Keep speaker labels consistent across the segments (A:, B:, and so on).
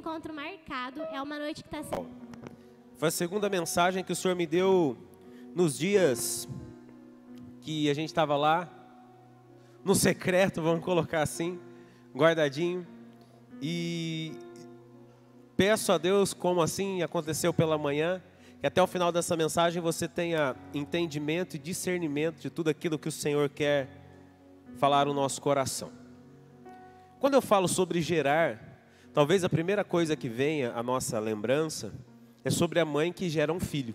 A: encontro marcado. É uma noite que está sendo...
B: Foi a segunda mensagem que o Senhor me deu nos dias que a gente estava lá, no secreto, vamos colocar assim, guardadinho. E peço a Deus, como assim aconteceu pela manhã, que até o final dessa mensagem você tenha entendimento e discernimento de tudo aquilo que o Senhor quer falar no nosso coração. Quando eu falo sobre gerar, talvez a primeira coisa que venha à nossa lembrança é sobre a mãe que gera um filho.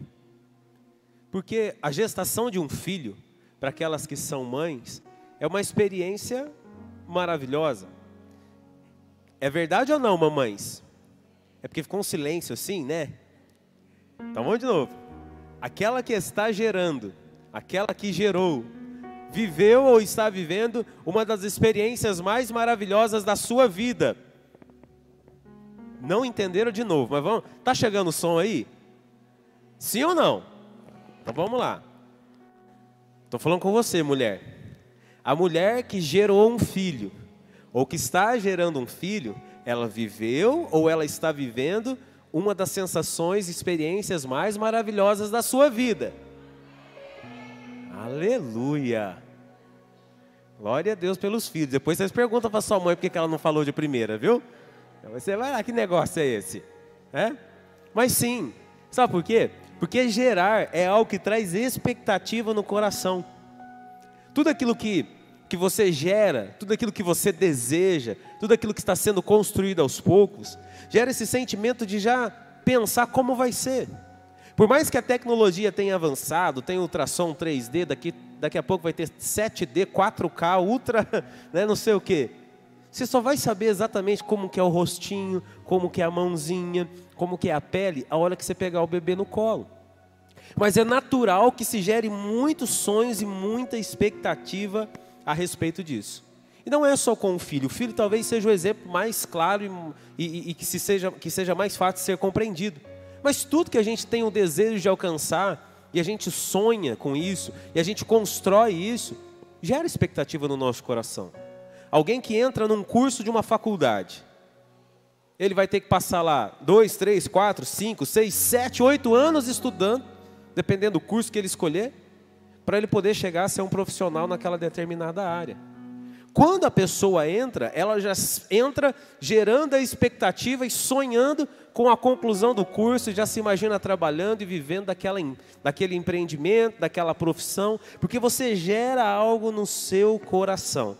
B: Porque a gestação de um filho, para aquelas que são mães, é uma experiência maravilhosa. É verdade ou não, mamães? É porque ficou um silêncio assim, né? Então vamos de novo. Aquela que está gerando, aquela que gerou, viveu ou está vivendo uma das experiências mais maravilhosas da sua vida. Não entenderam de novo, mas vamos. Tá chegando o som aí? Sim ou não? Então vamos lá. Estou falando com você, mulher. A mulher que gerou um filho, ou que está gerando um filho, ela viveu ou ela está vivendo uma das sensações e experiências mais maravilhosas da sua vida. Aleluia! Glória a Deus pelos filhos. Depois vocês perguntam para sua mãe por que ela não falou de primeira, viu? Você vai lá, que negócio é esse? Mas sim, sabe por quê? Porque gerar é algo que traz expectativa no coração. Tudo aquilo que você gera, tudo aquilo que você deseja, tudo aquilo que está sendo construído aos poucos, gera esse sentimento de já pensar como vai ser. Por mais que a tecnologia tenha avançado, tem ultrassom 3D, daqui a pouco vai ter 7D, 4K, ultra, não sei o quê. Você só vai saber exatamente como que é o rostinho, como que é a mãozinha, como que é a pele, a hora que você pegar o bebê no colo. Mas é natural que se gere muitos sonhos e muita expectativa a respeito disso. E não é só com o filho talvez seja o exemplo mais claro e que seja mais fácil de ser compreendido. Mas tudo que a gente tem o desejo de alcançar, e a gente sonha com isso, e a gente constrói isso, gera expectativa no nosso coração. Alguém que entra num curso de uma faculdade, ele vai ter que passar lá 2, 3, 4, 5, 6, 7, 8 anos estudando, dependendo do curso que ele escolher, para ele poder chegar a ser um profissional naquela determinada área. Quando a pessoa entra, ela já entra gerando a expectativa e sonhando com a conclusão do curso, já se imagina trabalhando e vivendo daquele empreendimento, daquela profissão, porque você gera algo no seu coração.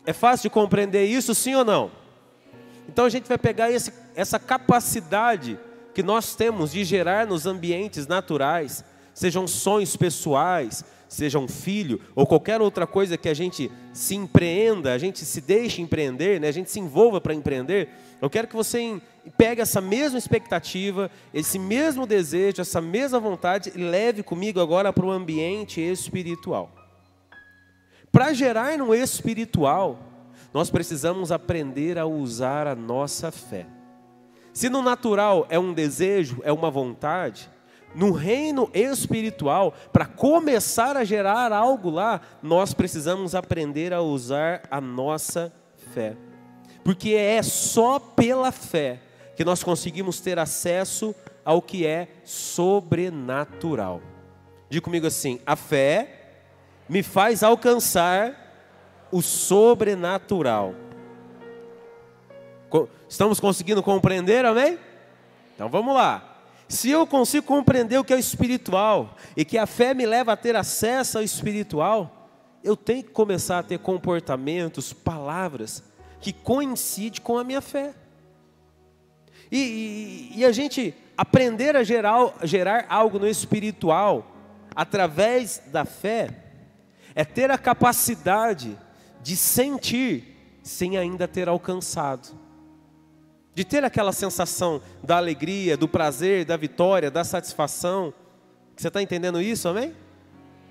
B: É fácil de compreender isso, sim ou não? Então a gente vai pegar essa capacidade que nós temos de gerar nos ambientes naturais, sejam sonhos pessoais, seja um filho, ou qualquer outra coisa que a gente se empreenda, a gente se deixe empreender, a gente se envolva para empreender. Eu quero que você pegue essa mesma expectativa, esse mesmo desejo, essa mesma vontade e leve comigo agora para o ambiente espiritual. Para gerar no espiritual, nós precisamos aprender a usar a nossa fé. Se no natural é um desejo, é uma vontade, no reino espiritual, para começar a gerar algo lá, nós precisamos aprender a usar a nossa fé. Porque é só pela fé que nós conseguimos ter acesso ao que é sobrenatural. Diga comigo assim: a fé me faz alcançar o sobrenatural. Estamos conseguindo compreender, amém? Então vamos lá. Se eu consigo compreender o que é o espiritual e que a fé me leva a ter acesso ao espiritual, eu tenho que começar a ter comportamentos, palavras que coincidem com a minha fé. E a gente aprender a gerar algo no espiritual através da fé é ter a capacidade de sentir sem ainda ter alcançado. De ter aquela sensação da alegria, do prazer, da vitória, da satisfação. Você está entendendo isso, amém?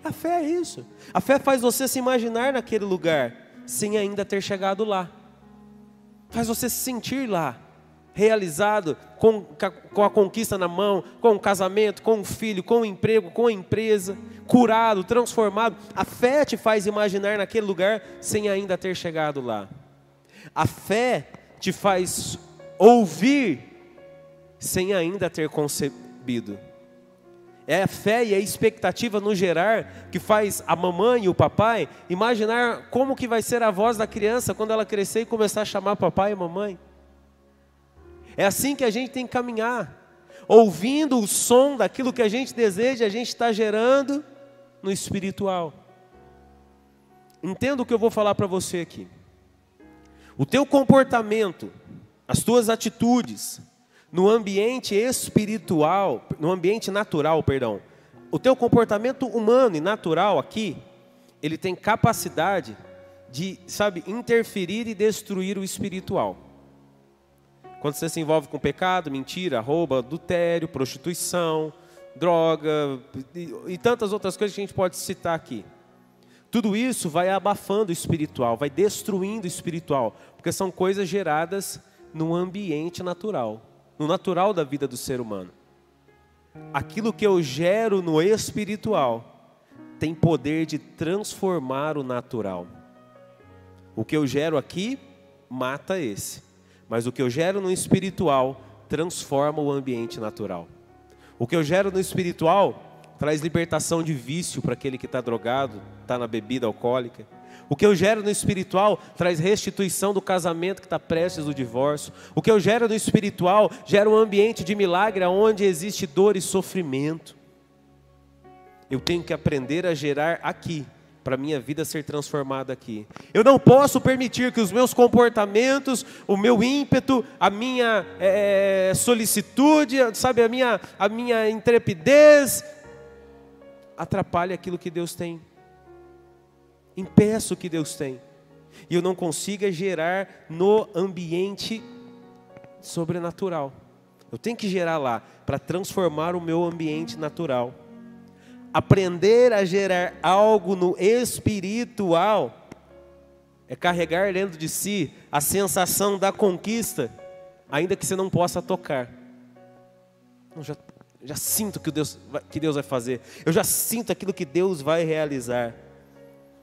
B: A fé é isso. A fé faz você se imaginar naquele lugar, sem ainda ter chegado lá. Faz você se sentir lá, realizado, com a conquista na mão, com o casamento, com o filho, com o emprego, com a empresa, curado, transformado. A fé te faz imaginar naquele lugar, sem ainda ter chegado lá. A fé te faz ouvir sem ainda ter concebido. É a fé e a expectativa no gerar que faz a mamãe e o papai imaginar como que vai ser a voz da criança quando ela crescer e começar a chamar papai e mamãe. É assim que a gente tem que caminhar. Ouvindo o som daquilo que a gente deseja, a gente está gerando no espiritual. Entenda o que eu vou falar para você aqui. O teu comportamento, as tuas atitudes, no ambiente espiritual, no ambiente natural, perdão, o teu comportamento humano e natural aqui, ele tem capacidade de, interferir e destruir o espiritual. Quando você se envolve com pecado, mentira, roubo, adultério, prostituição, droga e tantas outras coisas que a gente pode citar aqui. Tudo isso vai abafando o espiritual, vai destruindo o espiritual, porque são coisas geradas no ambiente natural, no natural da vida do ser humano. Aquilo que eu gero no espiritual tem poder de transformar o natural. O que eu gero aqui mata esse. Mas o que eu gero no espiritual transforma o ambiente natural. O que eu gero no espiritual traz libertação de vício para aquele que está drogado, está na bebida alcoólica. O que eu gero no espiritual traz restituição do casamento que está prestes ao divórcio. O que eu gero no espiritual gera um ambiente de milagre onde existe dor e sofrimento. Eu tenho que aprender a gerar aqui, para a minha vida ser transformada aqui. Eu não posso permitir que os meus comportamentos, o meu ímpeto, a minha solicitude, a minha intrepidez, atrapalhe aquilo que Deus tem. Impeça o que Deus tem. E eu não consiga gerar no ambiente sobrenatural. Eu tenho que gerar lá, para transformar o meu ambiente natural. Aprender a gerar algo no espiritual é carregar dentro de si a sensação da conquista, ainda que você não possa tocar. Eu já sinto que Deus vai fazer. Eu já sinto aquilo que Deus vai realizar.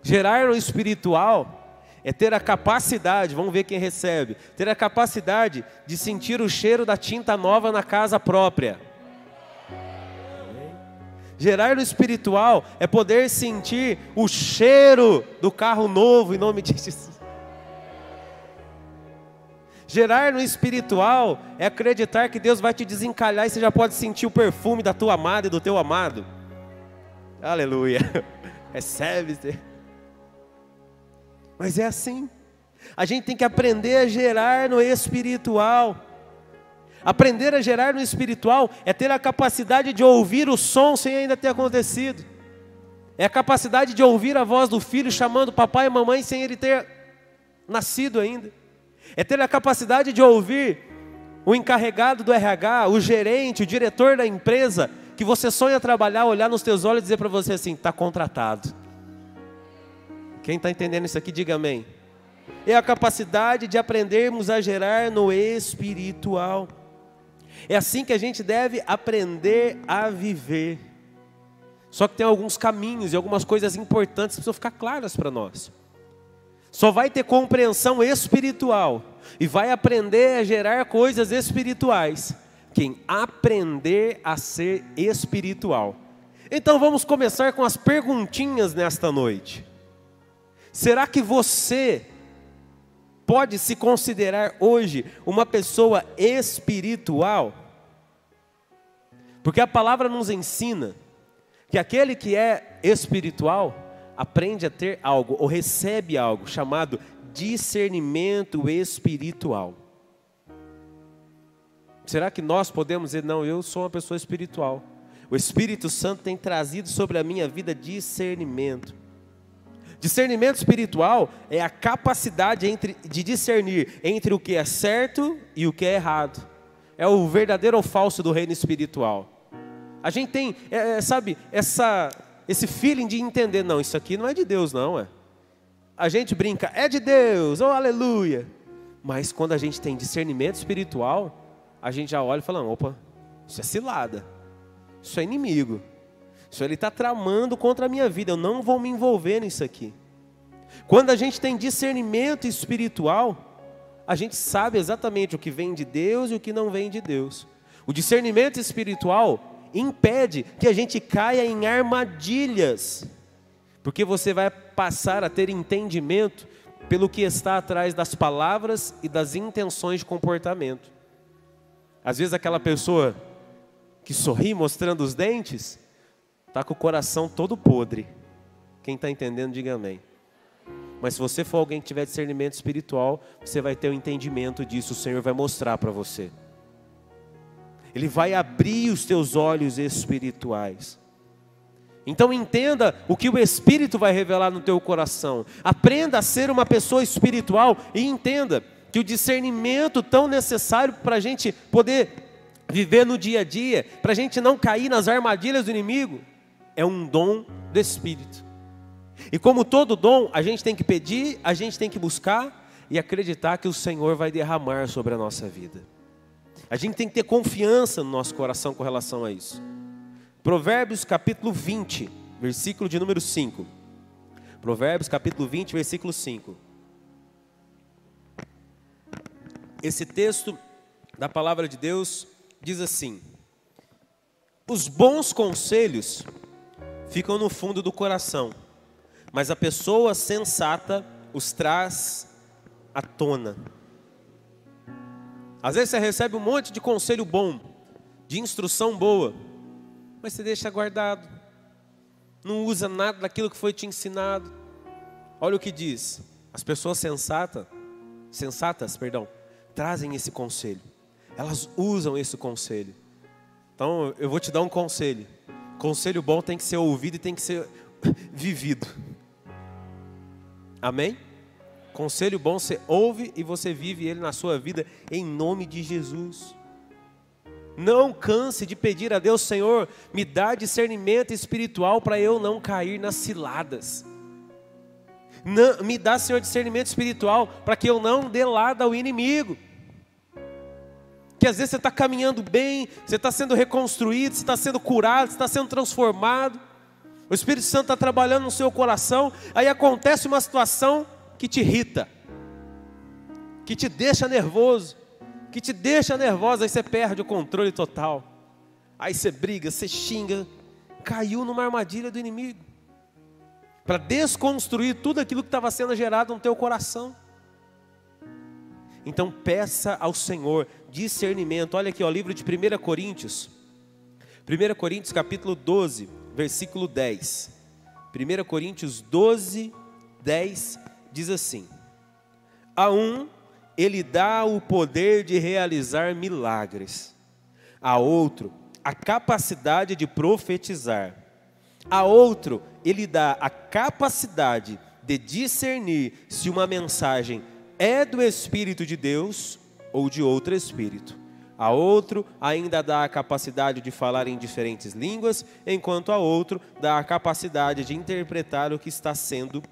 B: Gerar no espiritual é ter a capacidade, vamos ver quem recebe, ter a capacidade de sentir o cheiro da tinta nova na casa própria. Gerar no espiritual é poder sentir o cheiro do carro novo em nome de Jesus. Gerar no espiritual é acreditar que Deus vai te desencalhar e você já pode sentir o perfume da tua amada e do teu amado. Aleluia. Recebe-se. Mas é assim. A gente tem que aprender a gerar no espiritual. Aprender a gerar no espiritual é ter a capacidade de ouvir o som sem ainda ter acontecido. É a capacidade de ouvir a voz do filho chamando papai e mamãe sem ele ter nascido ainda. É ter a capacidade de ouvir o encarregado do RH, o gerente, o diretor da empresa, que você sonha trabalhar, olhar nos teus olhos e dizer para você assim, está contratado. Quem está entendendo isso aqui, diga amém. É a capacidade de aprendermos a gerar no espiritual. É assim que a gente deve aprender a viver. Só que tem alguns caminhos e algumas coisas importantes que precisam ficar claras para nós. Só vai ter compreensão espiritual e vai aprender a gerar coisas espirituais quem aprender a ser espiritual. Então vamos começar com as perguntinhas nesta noite. Será que você pode se considerar hoje uma pessoa espiritual? Porque a palavra nos ensina que aquele que é espiritual aprende a ter algo, ou recebe algo, chamado discernimento espiritual. Será que nós podemos dizer, não, eu sou uma pessoa espiritual? O Espírito Santo tem trazido sobre a minha vida discernimento. Discernimento espiritual é a capacidade de discernir entre o que é certo e o que é errado. É o verdadeiro ou falso do reino espiritual. A gente tem, esse feeling de entender, não, isso aqui não é de Deus não, é. A gente brinca, é de Deus, oh aleluia. Mas quando a gente tem discernimento espiritual, a gente já olha e fala, opa, isso é cilada, isso é inimigo. Isso ele está tramando contra a minha vida, eu não vou me envolver nisso aqui. Quando a gente tem discernimento espiritual, a gente sabe exatamente o que vem de Deus e o que não vem de Deus. O discernimento espiritual impede que a gente caia em armadilhas, porque você vai passar a ter entendimento pelo que está atrás das palavras e das intenções de comportamento. Às vezes aquela pessoa que sorri mostrando os dentes, está com o coração todo podre. Quem está entendendo, diga amém. Mas se você for alguém que tiver discernimento espiritual, você vai ter o entendimento disso, o Senhor vai mostrar para você. Ele vai abrir os teus olhos espirituais. Então entenda o que o Espírito vai revelar no teu coração. Aprenda a ser uma pessoa espiritual e entenda que o discernimento tão necessário para a gente poder viver no dia a dia, para a gente não cair nas armadilhas do inimigo, é um dom do Espírito. E como todo dom, a gente tem que pedir, a gente tem que buscar e acreditar que o Senhor vai derramar sobre a nossa vida. A gente tem que ter confiança no nosso coração com relação a isso. Provérbios capítulo 20, versículo de número 5. Provérbios capítulo 20, versículo 5. Esse texto da palavra de Deus diz assim: os bons conselhos ficam no fundo do coração, mas a pessoa sensata os traz à tona. Às vezes você recebe um monte de conselho bom, de instrução boa, mas você deixa guardado, não usa nada daquilo que foi te ensinado. Olha o que diz: as pessoas sensatas, trazem esse conselho, elas usam esse conselho. Então eu vou te dar um conselho. Conselho bom tem que ser ouvido e tem que ser vivido. Amém? Conselho bom você ouve e você vive ele na sua vida, em nome de Jesus. Não canse de pedir a Deus: Senhor, me dá discernimento espiritual para eu não cair nas ciladas. Não, me dá, Senhor, discernimento espiritual para que eu não dê lado ao inimigo. Que às vezes você está caminhando bem, você está sendo reconstruído, você está sendo curado, você está sendo transformado. O Espírito Santo está trabalhando no seu coração, aí acontece uma situação que te irrita, que te deixa nervoso, que te deixa nervosa, aí você perde o controle total. Aí você briga, você xinga, caiu numa armadilha do inimigo, para desconstruir tudo aquilo que estava sendo gerado no teu coração. Então peça ao Senhor discernimento. Olha aqui, ó, livro de 1 Coríntios. 1 Coríntios capítulo 12, versículo 10. 1 Coríntios 12, 10 diz assim: a um ele dá o poder de realizar milagres, a outro a capacidade de profetizar, a outro ele dá a capacidade de discernir se uma mensagem é do Espírito de Deus ou de outro espírito. A outro ainda dá a capacidade de falar em diferentes línguas, enquanto a outro dá a capacidade de interpretar o que está sendo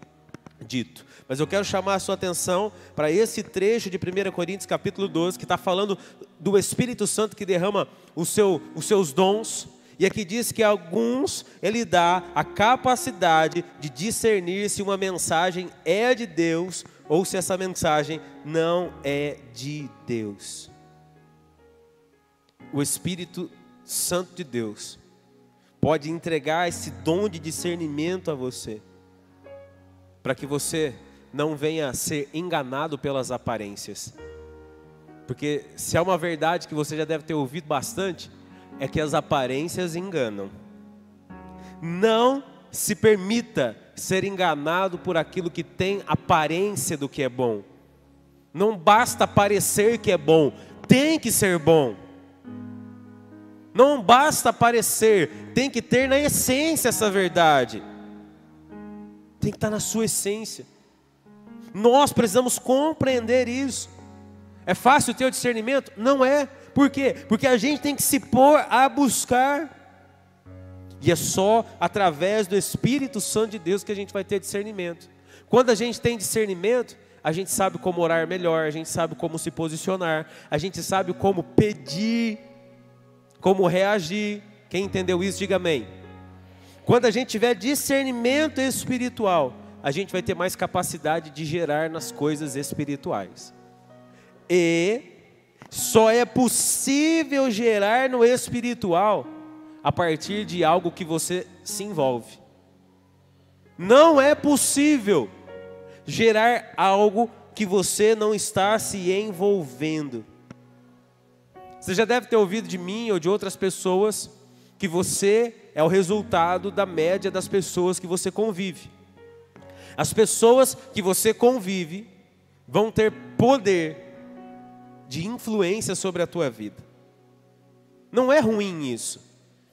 B: dito. Mas eu quero chamar a sua atenção para esse trecho de 1 Coríntios capítulo 12, que está falando do Espírito Santo que derrama os seus dons. E aqui diz que a alguns ele dá a capacidade de discernir se uma mensagem é de Deus ou se essa mensagem não é de Deus. O Espírito Santo de Deus pode entregar esse dom de discernimento a você, para que você não venha a ser enganado pelas aparências. Porque se há uma verdade que você já deve ter ouvido bastante, é que as aparências enganam. Não se permita ser enganado por aquilo que tem aparência do que é bom. Não basta parecer que é bom, tem que ser bom. Não basta parecer, tem que ter na essência essa verdade. Tem que estar na sua essência. Nós precisamos compreender isso. É fácil ter o discernimento? Não é. Por quê? Porque a gente tem que se pôr a buscar. E é só através do Espírito Santo de Deus que a gente vai ter discernimento. Quando a gente tem discernimento, a gente sabe como orar melhor, a gente sabe como se posicionar, a gente sabe como pedir, como reagir. Quem entendeu isso, diga amém. Quando a gente tiver discernimento espiritual, a gente vai ter mais capacidade de gerar nas coisas espirituais. E só é possível gerar no espiritual a partir de algo que você se envolve. Não é possível gerar algo que você não está se envolvendo. Você já deve ter ouvido de mim ou de outras pessoas que você é o resultado da média das pessoas que você convive. As pessoas que você convive vão ter poder de influência sobre a tua vida. Não é ruim isso,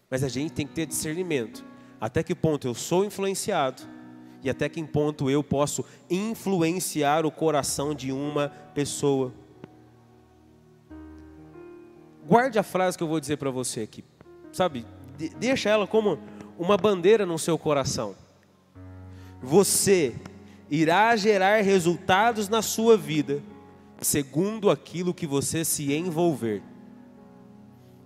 B: mas a gente tem que ter discernimento. Até que ponto eu sou influenciado e até que ponto eu posso influenciar o coração de uma pessoa. Guarde a frase que eu vou dizer para você aqui, sabe? Deixa ela como uma bandeira no seu coração. Você irá gerar resultados na sua vida segundo aquilo que você se envolver.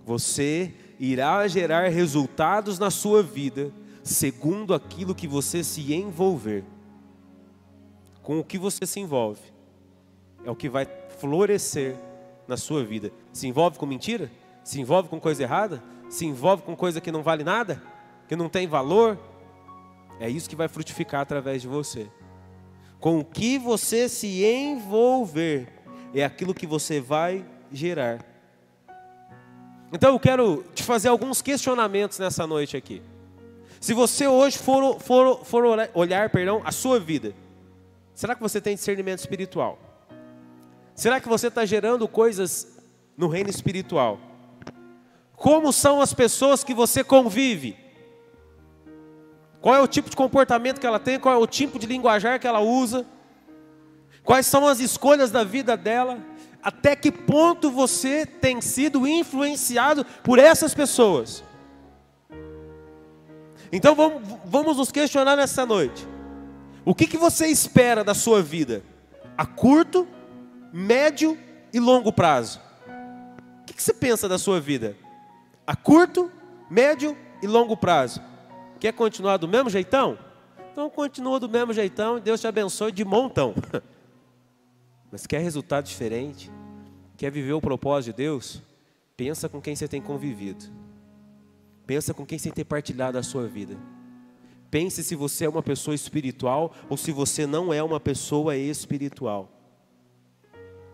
B: Você irá gerar resultados na sua vida segundo aquilo que você se envolver. Com o que você se envolve é o que vai florescer na sua vida. Se envolve com mentira? Se envolve com coisa errada? Se envolve com coisa que não vale nada? Que não tem valor? É isso que vai frutificar através de você. Com o que você se envolver é aquilo que você vai gerar. Então eu quero te fazer alguns questionamentos nessa noite aqui. Se você hoje for olhar a sua vida, será que você tem discernimento espiritual? Será que você está gerando coisas no reino espiritual? Como são as pessoas que você convive? Qual é o tipo de comportamento que ela tem? Qual é o tipo de linguajar que ela usa? Quais são as escolhas da vida dela? Até que ponto você tem sido influenciado por essas pessoas? Então vamos nos questionar nessa noite. O que você espera da sua vida? A curto, médio e longo prazo. O que você pensa da sua vida? A curto, médio e longo prazo. Quer continuar do mesmo jeitão? Então continua do mesmo jeitão e Deus te abençoe de montão. Mas quer resultado diferente? Quer viver o propósito de Deus? Pensa com quem você tem convivido. Pensa com quem você tem partilhado a sua vida. Pense se você é uma pessoa espiritual ou se você não é uma pessoa espiritual.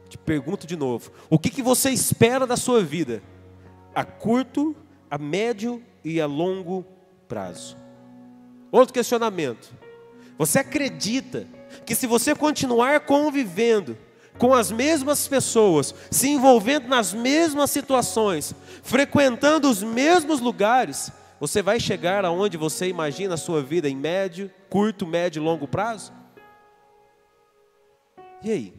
B: Te pergunto de novo. O que você espera da sua vida? A curto, a médio e a longo prazo. Outro questionamento. Você acredita que se você continuar convivendo com as mesmas pessoas, se envolvendo nas mesmas situações, frequentando os mesmos lugares, você vai chegar aonde você imagina a sua vida em médio, curto, médio e longo prazo? E aí?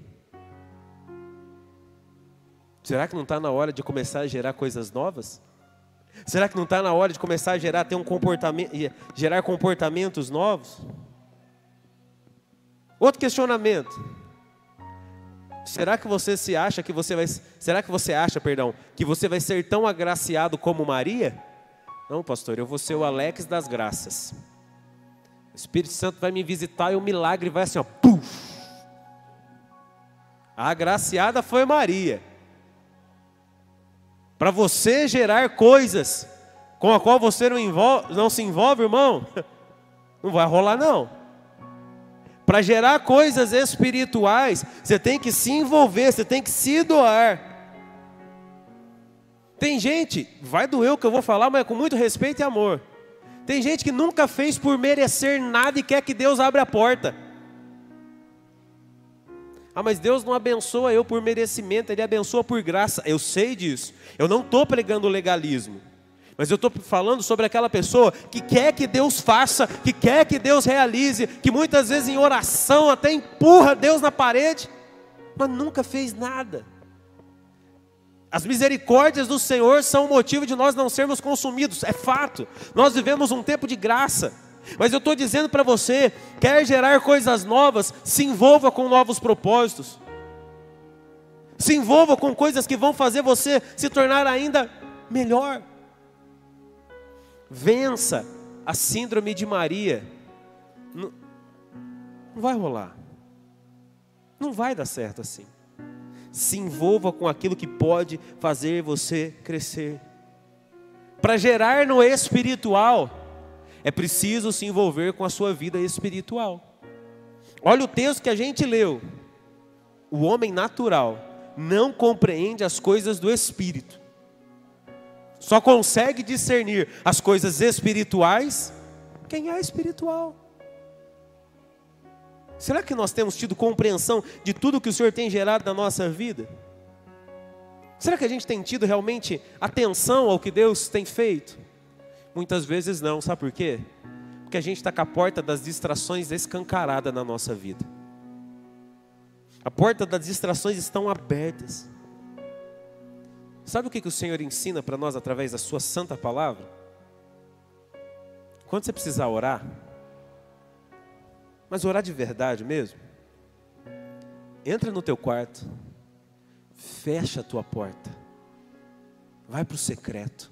B: Será que não está na hora de começar a gerar coisas novas? Será que não está na hora de começar a gerar comportamentos novos? Outro questionamento. Será que você acha que você vai ser tão agraciado como Maria? Não, pastor, eu vou ser o Alex das graças. O Espírito Santo vai me visitar e o milagre vai assim, ó, puf. A agraciada foi Maria. Para você gerar coisas com a qual você não se envolve, irmão, não vai rolar não. Para gerar coisas espirituais, você tem que se envolver, você tem que se doar. Tem gente, vai doer o que eu vou falar, mas com muito respeito e amor. Tem gente que nunca fez por merecer nada e quer que Deus abra a porta. Ah, mas Deus não abençoa eu por merecimento, Ele abençoa por graça. Eu sei disso, eu não estou pregando legalismo. Mas eu estou falando sobre aquela pessoa que quer que Deus faça, que quer que Deus realize, que muitas vezes em oração até empurra Deus na parede, mas nunca fez nada. As misericórdias do Senhor são o motivo de nós não sermos consumidos, é fato. Nós vivemos um tempo de graça. Mas eu estou dizendo para você, quer gerar coisas novas, se envolva com novos propósitos. Se envolva com coisas que vão fazer você se tornar ainda melhor. Vença a síndrome de Maria. Não vai rolar. Não vai dar certo assim. Se envolva com aquilo que pode fazer você crescer. Para gerar no espiritual, é preciso se envolver com a sua vida espiritual. Olha o texto que a gente leu. O homem natural não compreende as coisas do Espírito. Só consegue discernir as coisas espirituais quem é espiritual. Será que nós temos tido compreensão de tudo que o Senhor tem gerado na nossa vida? Será que a gente tem tido realmente atenção ao que Deus tem feito? Muitas vezes não, sabe por quê? Porque a gente está com a porta das distrações escancarada na nossa vida. A porta das distrações estão abertas. Sabe o que o Senhor ensina para nós através da sua santa palavra? Quando você precisar orar, mas orar de verdade mesmo, entra no teu quarto, fecha a tua porta, vai para o secreto,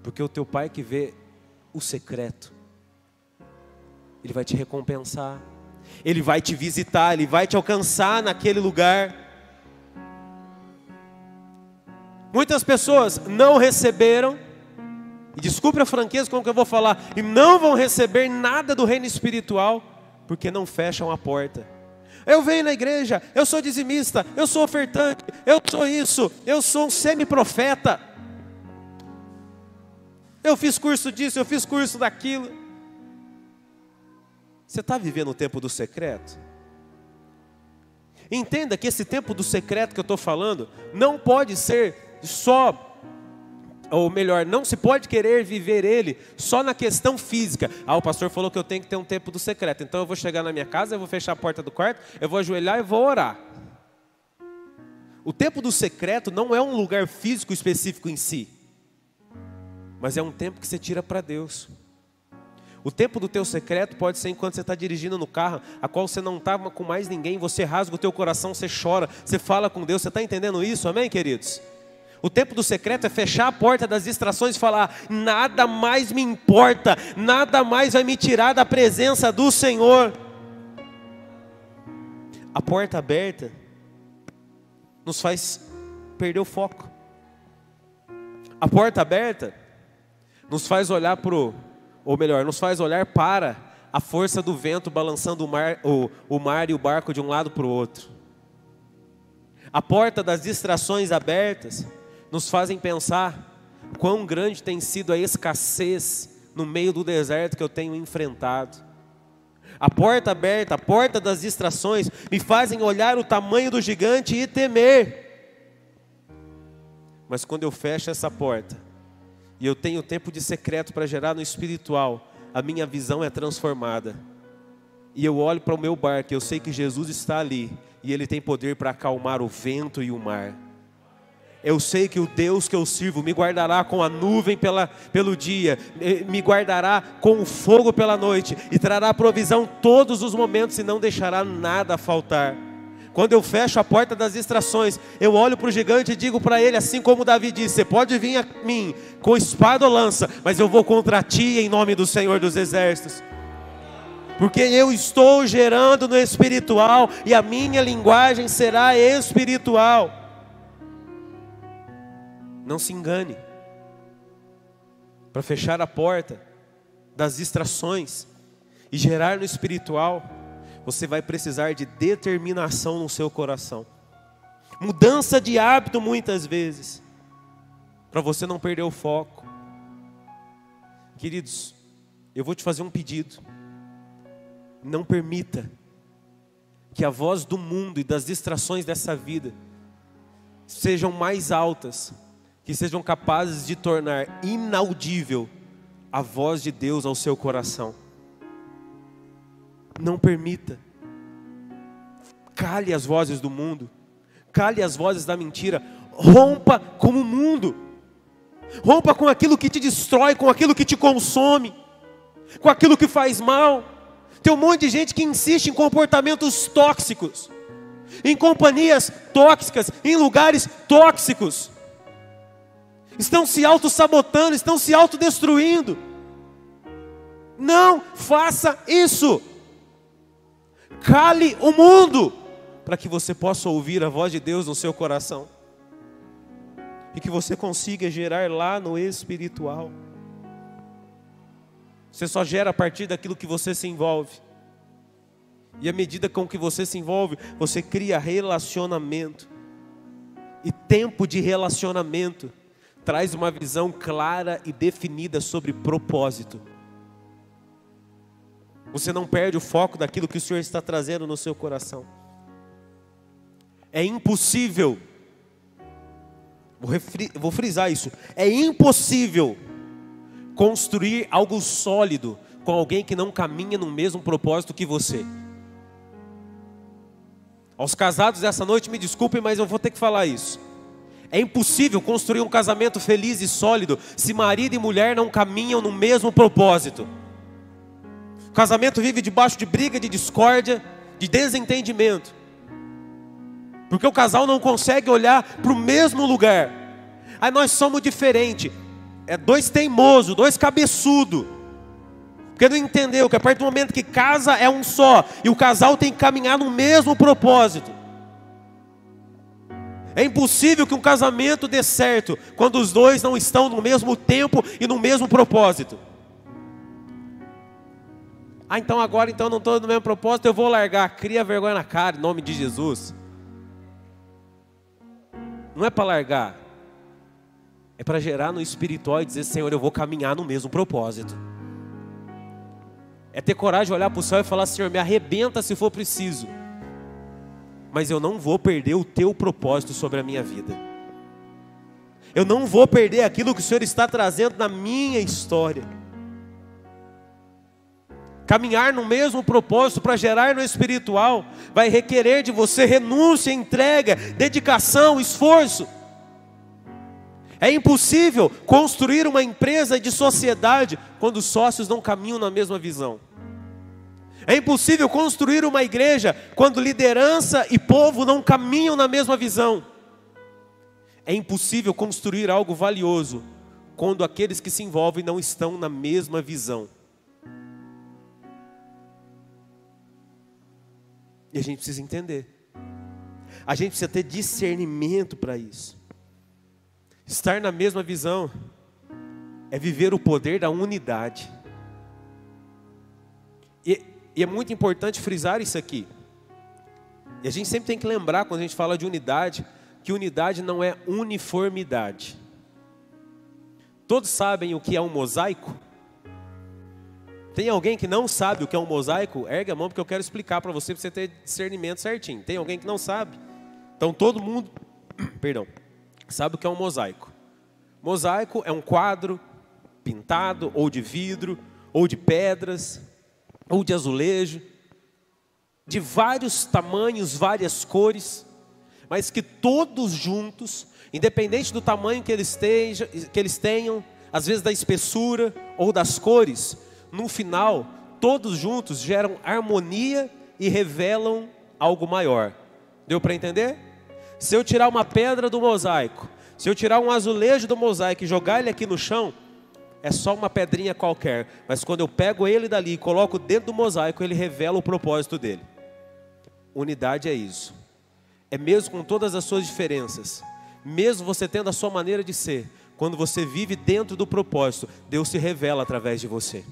B: porque o teu pai que vê o secreto, ele vai te recompensar, ele vai te visitar, ele vai te alcançar naquele lugar. Muitas pessoas não receberam, e desculpe a franqueza com o que eu vou falar, e não vão receber nada do reino espiritual, porque não fecham a porta. Eu venho na igreja, eu sou dizimista, eu sou ofertante, eu sou isso, eu sou um semi-profeta. Eu fiz curso disso, eu fiz curso daquilo. Você está vivendo o tempo do secreto? Entenda que esse tempo do secreto que eu estou falando, não pode ser só, ou melhor, não se pode querer viver ele só na questão física. O pastor falou que eu tenho que ter um tempo do secreto, então eu vou chegar na minha casa, eu vou fechar a porta do quarto, eu vou ajoelhar e vou orar. O tempo do secreto não é um lugar físico específico em si, mas é um tempo que você tira para Deus. O tempo do teu secreto pode ser enquanto você está dirigindo no carro, a qual você não está com mais ninguém, você rasga o teu coração, você chora, você fala com Deus. Você está entendendo isso? Amém, queridos? O tempo do secreto é fechar a porta das distrações e falar: nada mais me importa, nada mais vai me tirar da presença do Senhor. A porta aberta nos faz perder o foco. A porta aberta nos faz olhar nos faz olhar para a força do vento balançando o mar e o barco de um lado para o outro. A porta das distrações abertas nos fazem pensar quão grande tem sido a escassez no meio do deserto que eu tenho enfrentado. A porta aberta, a porta das distrações me fazem olhar o tamanho do gigante e temer. Mas quando eu fecho essa porta e eu tenho tempo de secreto para gerar no espiritual, a minha visão é transformada. E eu olho para o meu barco, eu sei que Jesus está ali, e Ele tem poder para acalmar o vento e o mar. Eu sei que o Deus que eu sirvo me guardará com a nuvem pelo dia, me guardará com o fogo pela noite, e trará provisão todos os momentos, e não deixará nada faltar. Quando eu fecho a porta das distrações, eu olho para o gigante e digo para ele, assim como Davi disse: você pode vir a mim com espada ou lança, mas eu vou contra ti em nome do Senhor dos Exércitos. Porque eu estou gerando no espiritual, e a minha linguagem será espiritual. Não se engane. Para fechar a porta das distrações e gerar no espiritual, você vai precisar de determinação no seu coração. Mudança de hábito muitas vezes, para você não perder o foco. Queridos, eu vou te fazer um pedido. Não permita que a voz do mundo e das distrações dessa vida sejam mais altas, que sejam capazes de tornar inaudível a voz de Deus ao seu coração. Não permita. Cale as vozes do mundo, cale as vozes da mentira, rompa com o mundo, rompa com aquilo que te destrói, com aquilo que te consome, com aquilo que faz mal. Tem um monte de gente que insiste em comportamentos tóxicos, em companhias tóxicas, em lugares tóxicos. Estão se auto-sabotando, estão se autodestruindo. Não faça isso. Cale o mundo, para que você possa ouvir a voz de Deus no seu coração. E que você consiga gerar lá no espiritual. Você só gera a partir daquilo que você se envolve. E à medida com que você se envolve, você cria relacionamento. E tempo de relacionamento traz uma visão clara e definida sobre propósito. Você não perde o foco daquilo que o Senhor está trazendo no seu coração. É impossível, vou frisar isso, é impossível construir algo sólido com alguém que não caminha no mesmo propósito que você. Aos casados dessa noite, me desculpem, mas eu vou ter que falar isso. É impossível construir um casamento feliz e sólido se marido e mulher não caminham no mesmo propósito. O casamento vive debaixo de briga, de discórdia, de desentendimento. Porque o casal não consegue olhar para o mesmo lugar. Aí nós somos diferentes. É dois teimosos, dois cabeçudos. Porque não entendeu que a partir do momento que casa é um só. E o casal tem que caminhar no mesmo propósito. É impossível que um casamento dê certo quando os dois não estão no mesmo tempo e no mesmo propósito. Ah, então agora não estou no mesmo propósito, eu vou largar. Cria vergonha na cara, em nome de Jesus. Não é para largar. É para gerar no espiritual e dizer, Senhor, eu vou caminhar no mesmo propósito. É ter coragem de olhar para o céu e falar, Senhor, me arrebenta se for preciso. Mas eu não vou perder o teu propósito sobre a minha vida. Eu não vou perder aquilo que o Senhor está trazendo na minha história. Caminhar no mesmo propósito para gerar no espiritual vai requerer de você renúncia, entrega, dedicação, esforço. É impossível construir uma empresa de sociedade quando os sócios não caminham na mesma visão. É impossível construir uma igreja quando liderança e povo não caminham na mesma visão. É impossível construir algo valioso quando aqueles que se envolvem não estão na mesma visão. E a gente precisa entender. A gente precisa ter discernimento para isso. Estar na mesma visão é viver o poder da unidade. E é muito importante frisar isso aqui. E a gente sempre tem que lembrar, quando a gente fala de unidade, que unidade não é uniformidade. Todos sabem o que é um mosaico? Tem alguém que não sabe o que é um mosaico? Ergue a mão porque eu quero explicar para você ter discernimento certinho. Tem alguém que não sabe? Então todo mundo, sabe o que é um mosaico. Mosaico é um quadro pintado, ou de vidro, ou de pedras, ou de azulejo, de vários tamanhos, várias cores, mas que todos juntos, independente do tamanho que eles tenham, às vezes da espessura ou das cores, no final, todos juntos geram harmonia e revelam algo maior. Deu para entender? Se eu tirar uma pedra do mosaico, se eu tirar um azulejo do mosaico e jogar ele aqui no chão, é só uma pedrinha qualquer. Mas quando eu pego ele dali e coloco dentro do mosaico, ele revela o propósito dele. Unidade é isso. É mesmo com todas as suas diferenças, mesmo você tendo a sua maneira de ser, quando você vive dentro do propósito, Deus se revela através de você.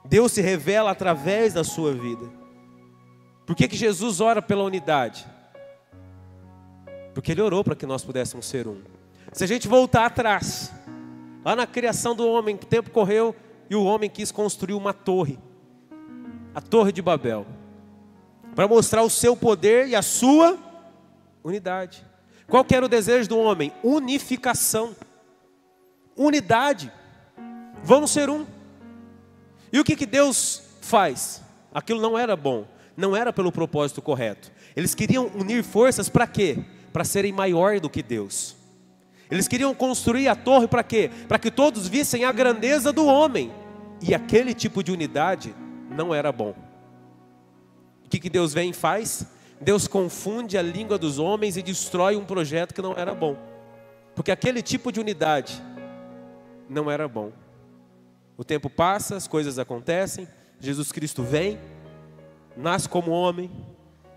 B: Deus se revela através da sua vida. Por que Jesus ora pela unidade? Porque Ele orou para que nós pudéssemos ser um. Se a gente voltar atrás, lá na criação do homem, o tempo correu e o homem quis construir uma torre. A Torre de Babel. Para mostrar o seu poder e a sua unidade. Qual que era o desejo do homem? Unificação. Unidade. Vamos ser um. E o que Deus faz? Aquilo não era bom. Não era pelo propósito correto. Eles queriam unir forças para quê? Para serem maior do que Deus. Eles queriam construir a torre para quê? Para que todos vissem a grandeza do homem. E aquele tipo de unidade não era bom. O que Deus vem e faz? Deus confunde a língua dos homens e destrói um projeto que não era bom. Porque aquele tipo de unidade não era bom. O tempo passa, as coisas acontecem, Jesus Cristo vem, nasce como homem,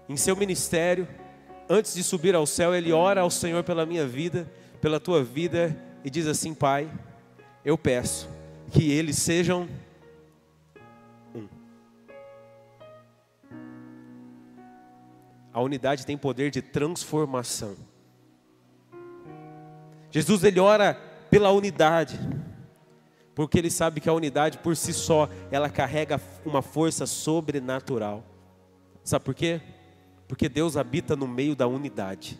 B: em seu ministério, antes de subir ao céu, ele ora ao Senhor pela minha vida, pela tua vida, e diz assim: Pai, eu peço que eles sejam um. A unidade tem poder de transformação. Jesus, ele ora pela unidade, porque ele sabe que a unidade por si só, ela carrega uma força sobrenatural. Sabe por quê? Porque Deus habita no meio da unidade.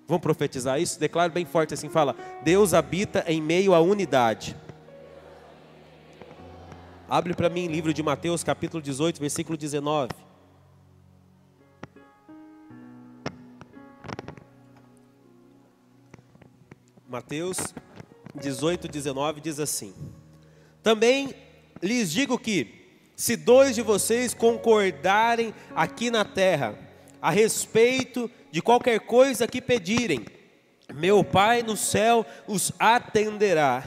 B: Vamos profetizar isso? Declaro bem forte assim, fala: Deus habita em meio à unidade. Abre para mim o livro de Mateus, capítulo 18, versículo 19. Mateus 18, 19 diz assim: Também lhes digo que, se 2 de vocês concordarem aqui na terra, a respeito de qualquer coisa que pedirem, meu Pai no céu os atenderá.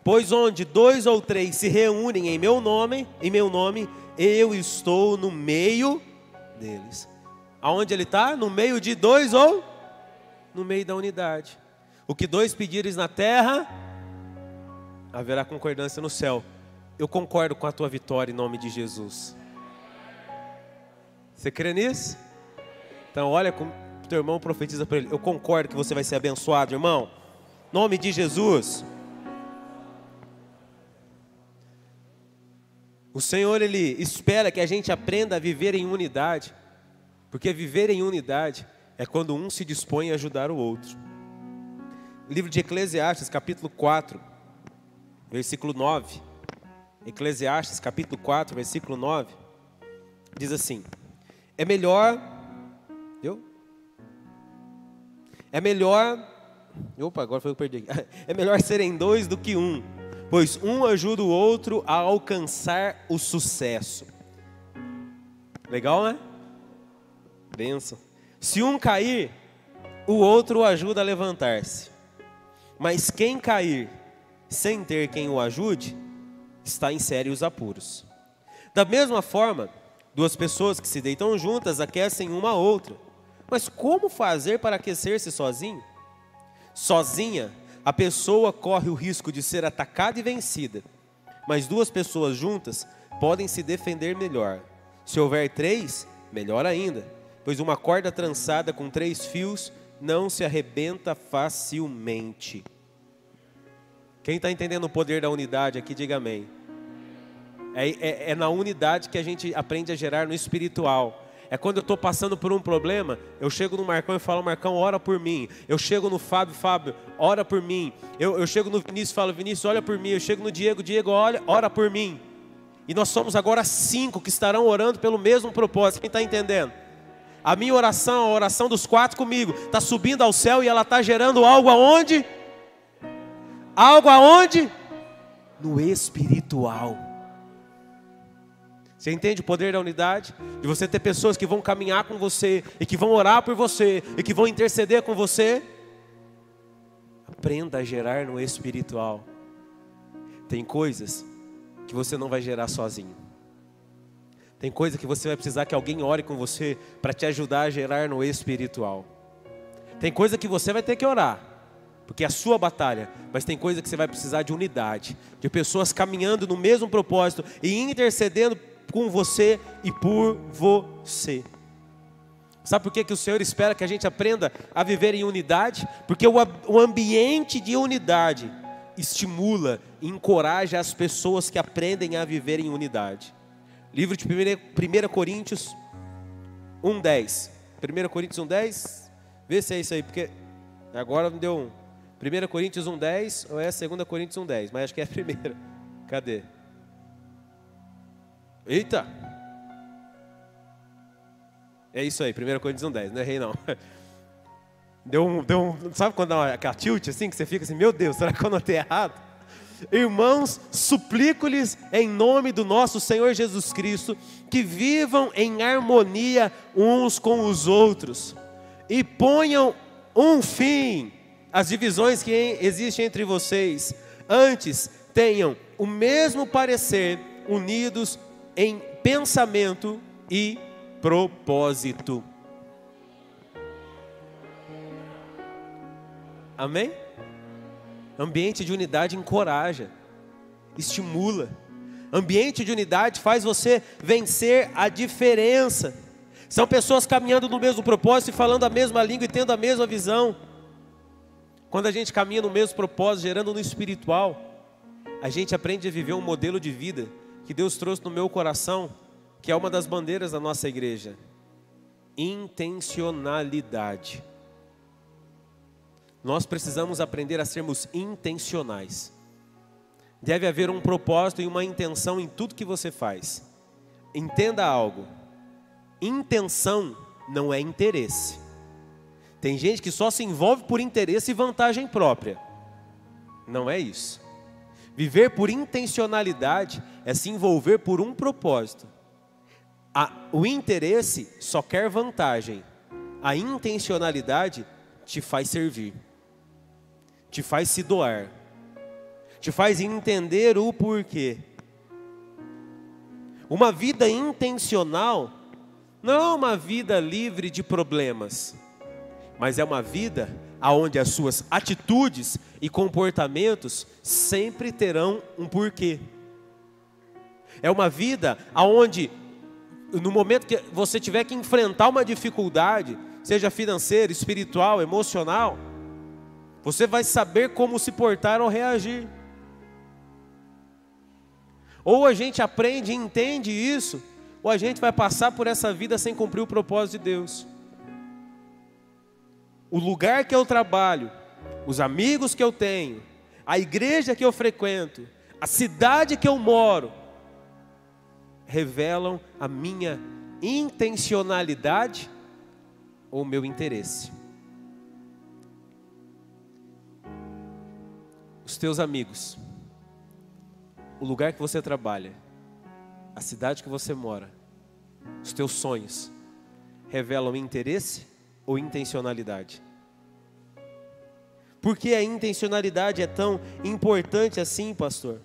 B: Pois onde 2 ou 3 se reúnem em meu nome, eu estou no meio deles. Aonde ele está? No meio de 2 ou? No meio da unidade. O que 2 pedires na terra, haverá concordância no céu. Eu concordo com a tua vitória em nome de Jesus. Você crê nisso? Então olha como o teu irmão profetiza para ele: eu concordo que você vai ser abençoado, irmão. Nome de Jesus. O Senhor, ele espera que a gente aprenda a viver em unidade. Porque viver em unidade é quando um se dispõe a ajudar o outro. Livro de Eclesiastes, capítulo 4, versículo 9. Eclesiastes, capítulo 4, versículo 9. Diz assim: É melhor... Opa, agora foi eu que perdi. É melhor serem 2 do que 1, pois um ajuda o outro a alcançar o sucesso. Legal, né? Benção. Se um cair, o outro o ajuda a levantar-se. Mas quem cair sem ter quem o ajude, está em sérios apuros. Da mesma forma, 2 pessoas que se deitam juntas aquecem uma a outra. Mas como fazer para aquecer-se sozinho? Sozinha, a pessoa corre o risco de ser atacada e vencida. Mas 2 pessoas juntas podem se defender melhor. Se houver 3, melhor ainda, pois uma corda trançada com 3 fios não se arrebenta facilmente. Quem está entendendo o poder da unidade aqui, diga amém. É na unidade que a gente aprende a gerar no espiritual. É quando eu estou passando por um problema, eu chego no Marcão e falo: Marcão, ora por mim. Eu chego no Fábio, Fábio, ora por mim. Eu chego no Vinícius e falo: Vinícius, olha por mim. Eu chego no Diego, Diego, ora por mim. E nós somos agora 5 que estarão orando pelo mesmo propósito. Quem está entendendo? A minha oração, a oração dos 4 comigo, está subindo ao céu e ela está gerando algo aonde? Algo aonde? No espiritual. Você entende o poder da unidade? De você ter pessoas que vão caminhar com você, e que vão orar por você, e que vão interceder com você. Aprenda a gerar no espiritual. Tem coisas que você não vai gerar sozinho. Tem coisa que você vai precisar que alguém ore com você para te ajudar a gerar no espiritual. Tem coisa que você vai ter que orar, porque é a sua batalha. Mas tem coisa que você vai precisar de unidade, de pessoas caminhando no mesmo propósito e intercedendo com você e por você. Sabe por que o Senhor espera que a gente aprenda a viver em unidade? Porque o ambiente de unidade estimula e encoraja as pessoas que aprendem a viver em unidade. Livro de 1 Coríntios 1:10. 1 Coríntios 1:10. Vê se é isso aí, porque agora me deu 1 Coríntios 1:10 ou é 2 Coríntios 1:10, mas acho que é a primeira. Cadê? Eita! É isso aí, 1 Coríntios 1:10, não errei não. Sabe quando dá aquela tilt assim, que você fica assim: meu Deus, será que eu anotei errado? Irmãos, suplico-lhes em nome do nosso Senhor Jesus Cristo, que vivam em harmonia uns com os outros, e ponham um fim às divisões que existem entre vocês. Antes, tenham o mesmo parecer, unidos em pensamento e propósito. Amém? Ambiente de unidade encoraja, estimula. Ambiente de unidade faz você vencer a diferença. São pessoas caminhando no mesmo propósito e falando a mesma língua e tendo a mesma visão. Quando a gente caminha no mesmo propósito, gerando no espiritual, a gente aprende a viver um modelo de vida que Deus trouxe no meu coração, que é uma das bandeiras da nossa igreja. Intencionalidade. Nós precisamos aprender a sermos intencionais. Deve haver um propósito e uma intenção em tudo que você faz. Entenda algo. Intenção não é interesse. Tem gente que só se envolve por interesse e vantagem própria. Não é isso. Viver por intencionalidade é se envolver por um propósito. O interesse só quer vantagem. A intencionalidade te faz servir. Te faz se doar. Te faz entender o porquê. Uma vida intencional não é uma vida livre de problemas, mas é uma vida onde as suas atitudes e comportamentos sempre terão um porquê. É uma vida onde, no momento que você tiver que enfrentar uma dificuldade, seja financeira, espiritual, emocional, você vai saber como se portar ou reagir. Ou a gente aprende e entende isso, ou a gente vai passar por essa vida sem cumprir o propósito de Deus. O lugar que eu trabalho, os amigos que eu tenho, a igreja que eu frequento, a cidade que eu moro, revelam a minha intencionalidade ou o meu interesse. Os teus amigos, o lugar que você trabalha, a cidade que você mora, os teus sonhos, revelam interesse ou intencionalidade? Por que a intencionalidade é tão importante assim, pastor?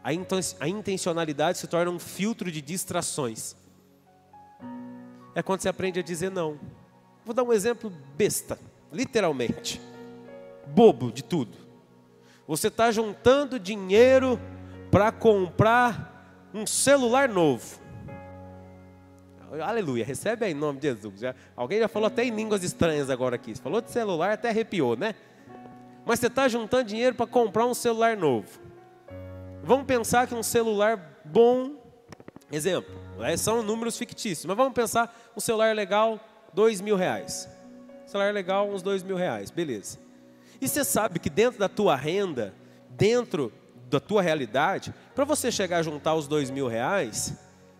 B: A intencionalidade se torna um filtro de distrações. É quando você aprende a dizer não. Vou dar um exemplo besta, literalmente, bobo de tudo. Você está juntando dinheiro para comprar um celular novo. Aleluia, recebe aí em nome de Jesus. Alguém já falou até em línguas estranhas agora aqui. Você falou de celular, até arrepiou, né? Mas você está juntando dinheiro para comprar um celular novo. Vamos pensar que um celular bom, exemplo, são números fictícios, mas vamos pensar um celular legal, R$2.000. Celular legal, uns R$2.000, beleza. E você sabe que dentro da tua renda, dentro da tua realidade, para você chegar a juntar os R$2.000,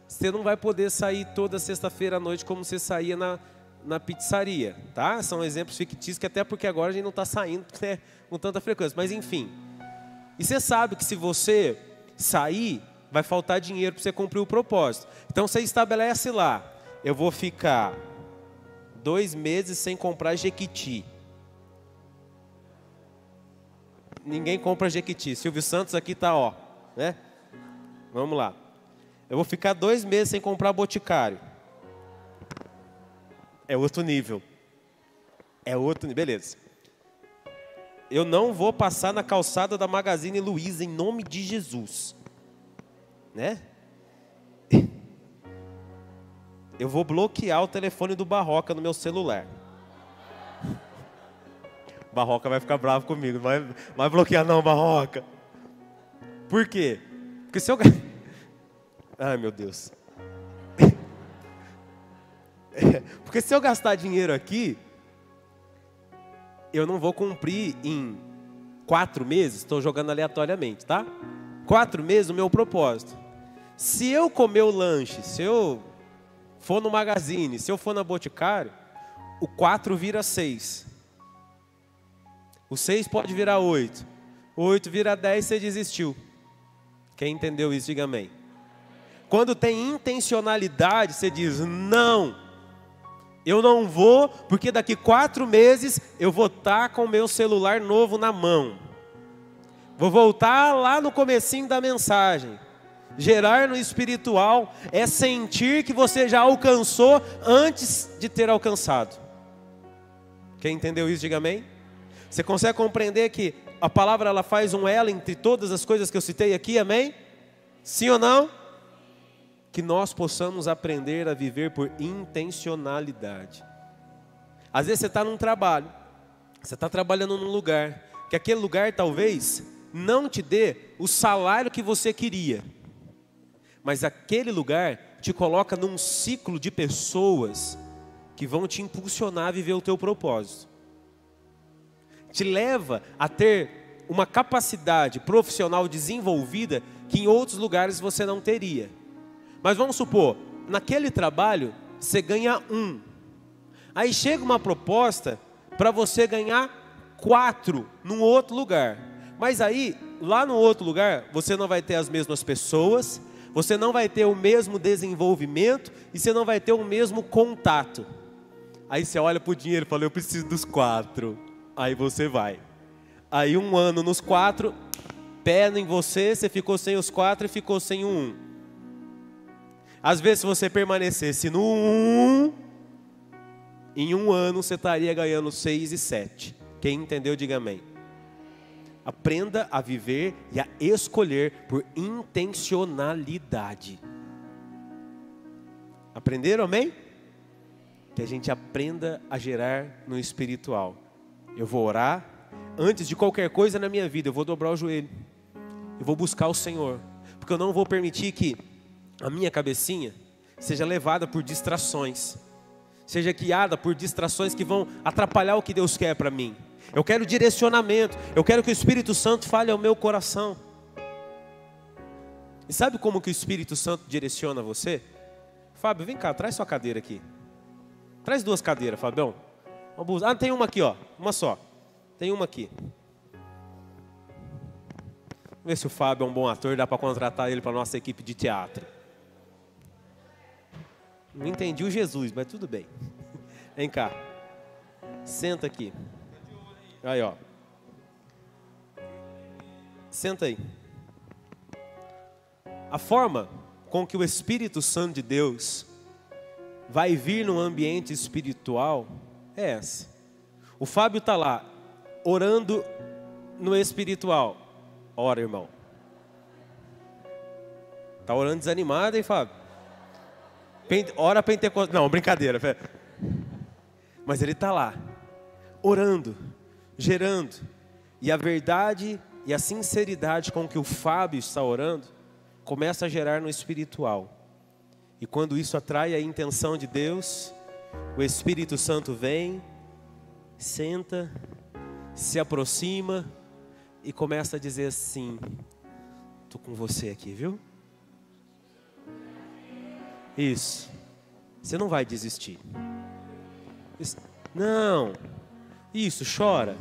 B: você não vai poder sair toda sexta-feira à noite como você saía na pizzaria, tá? São exemplos fictícios, que até porque agora a gente não está saindo, né, com tanta frequência, mas enfim. E você sabe que se você sair, vai faltar dinheiro para você cumprir o propósito. Então você estabelece lá, eu vou ficar 2 meses sem comprar Jequiti. Ninguém compra Jequiti. Silvio Santos aqui está, ó, né? Vamos lá. Eu vou ficar 2 meses sem comprar Boticário. É outro nível. É outro nível. Beleza. Eu não vou passar na calçada da Magazine Luiza em nome de Jesus. Né? Eu vou bloquear o telefone do Barroca no meu celular. Barroca vai ficar bravo comigo. Vai bloquear não, Barroca. Por quê? Porque se eu... Ai, meu Deus. Porque se eu gastar dinheiro aqui, eu não vou cumprir em 4 meses, estou jogando aleatoriamente, tá? 4 meses o meu propósito. Se eu comer o lanche, se eu for no Magazine, se eu for na Boticário, o 4 vira 6. O 6 pode virar 8. O 8 vira 10, você desistiu. Quem entendeu isso, diga amém. Quando tem intencionalidade, você diz, não, eu não vou, porque daqui 4 meses eu vou estar com o meu celular novo na mão. Vou voltar lá no comecinho da mensagem. Gerar no espiritual é sentir que você já alcançou antes de ter alcançado. Quem entendeu isso, diga amém. Você consegue compreender que a palavra ela faz um elo entre todas as coisas que eu citei aqui, amém? Sim ou não? Que nós possamos aprender a viver por intencionalidade. Às vezes você está num trabalho, você está trabalhando num lugar, que aquele lugar talvez não te dê o salário que você queria, mas aquele lugar te coloca num ciclo de pessoas que vão te impulsionar a viver o teu propósito. Te leva a ter uma capacidade profissional desenvolvida que em outros lugares você não teria. Mas vamos supor, naquele trabalho você ganha 1. Aí chega uma proposta para você ganhar 4 num outro lugar. Mas aí, lá no outro lugar, você não vai ter as mesmas pessoas, você não vai ter o mesmo desenvolvimento e você não vai ter o mesmo contato. Aí você olha para o dinheiro e fala, eu preciso dos 4. Aí você vai. Aí 1 ano nos 4, pé em você, você ficou sem os 4 e ficou sem o 1. Às vezes se você permanecesse no 1, em 1 ano você estaria ganhando 6 e 7. Quem entendeu, diga amém. Aprenda a viver e a escolher por intencionalidade. Aprenderam, amém? Que a gente aprenda a gerar no espiritual. Eu vou orar, antes de qualquer coisa na minha vida, eu vou dobrar o joelho. Eu vou buscar o Senhor. Porque eu não vou permitir que a minha cabecinha seja levada por distrações. Seja guiada por distrações que vão atrapalhar o que Deus quer para mim. Eu quero direcionamento. Eu quero que o Espírito Santo fale ao meu coração. E sabe como que o Espírito Santo direciona você? Fábio, vem cá, traz sua cadeira aqui. Traz 2 cadeiras, Fabião. Ah, tem uma aqui, ó. Uma só. Tem uma aqui. Vamos ver se o Fábio é um bom ator. Dá para contratar ele para a nossa equipe de teatro. Não entendi o Jesus, mas tudo bem. Vem cá. Senta aqui. Aí, ó. Senta aí. A forma com que o Espírito Santo de Deus vai vir no ambiente espiritual é essa. O Fábio está lá, orando no espiritual. Ora, irmão. Está orando desanimado, hein, Fábio? Ora pentecostal. Não, brincadeira. Mas ele está lá, orando, gerando. E a verdade e a sinceridade com que o Fábio está orando, começa a gerar no espiritual. E quando isso atrai a intenção de Deus, o Espírito Santo vem, senta, se aproxima e começa a dizer assim, estou com você aqui, viu? Isso. Você não vai desistir. Não. Isso, chora.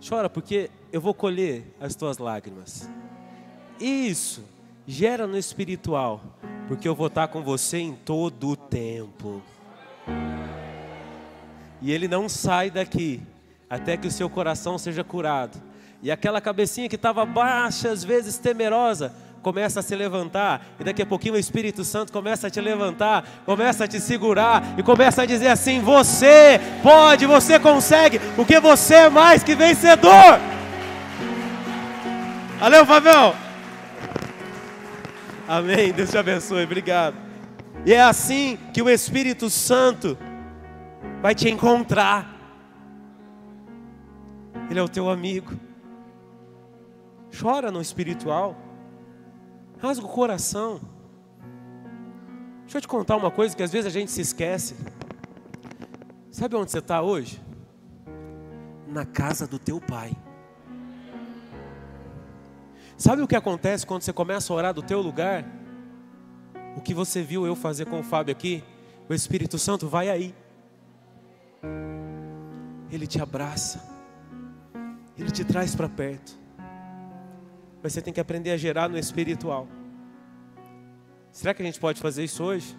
B: Chora porque eu vou colher as tuas lágrimas. Isso. Gera no espiritual. Porque eu vou estar com você em todo o tempo. E ele não sai daqui até que o seu coração seja curado. E aquela cabecinha que estava baixa, às vezes temerosa, começa a se levantar. E daqui a pouquinho o Espírito Santo começa a te levantar, começa a te segurar e começa a dizer assim, você pode, você consegue, porque você é mais que vencedor. Valeu, Fabião. Amém, Deus te abençoe, obrigado. E é assim que o Espírito Santo vai te encontrar. Ele é o teu amigo. Chora no espiritual. Rasga o coração. Deixa eu te contar uma coisa que às vezes a gente se esquece. Sabe onde você está hoje? Na casa do teu pai. Sabe o que acontece quando você começa a orar do teu lugar? O que você viu eu fazer com o Fábio aqui? O Espírito Santo vai aí. Ele te abraça. Ele te traz para perto. Mas você tem que aprender a gerar no espiritual. Será que a gente pode fazer isso hoje?